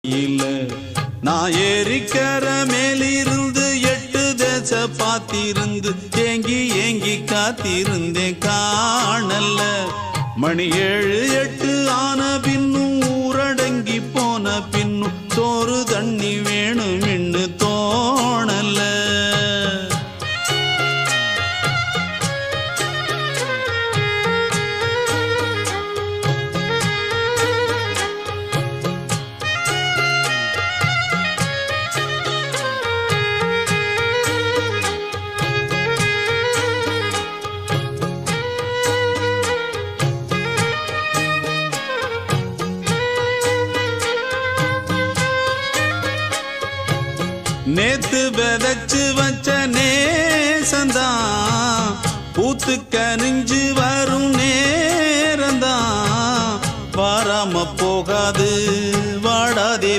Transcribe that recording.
இல்ல நான் ஏரிக்கர மேலிருந்து 8 தேச பாத்திருந்து ஏங்கி ஏங்கி காத்திருந்தேன் காணல்ல. மணி 7 8 ஆன பின்னும் ஊரடங்கி போன பின்னும் சோறு தண்ணி வேணும் இன்னு தோணல. நேத்து விதைச்சு வச்ச நேசந்தான் பூத்து கனிஞ்சு வரும் நேரந்தான். வாராம போகாது வாடாதே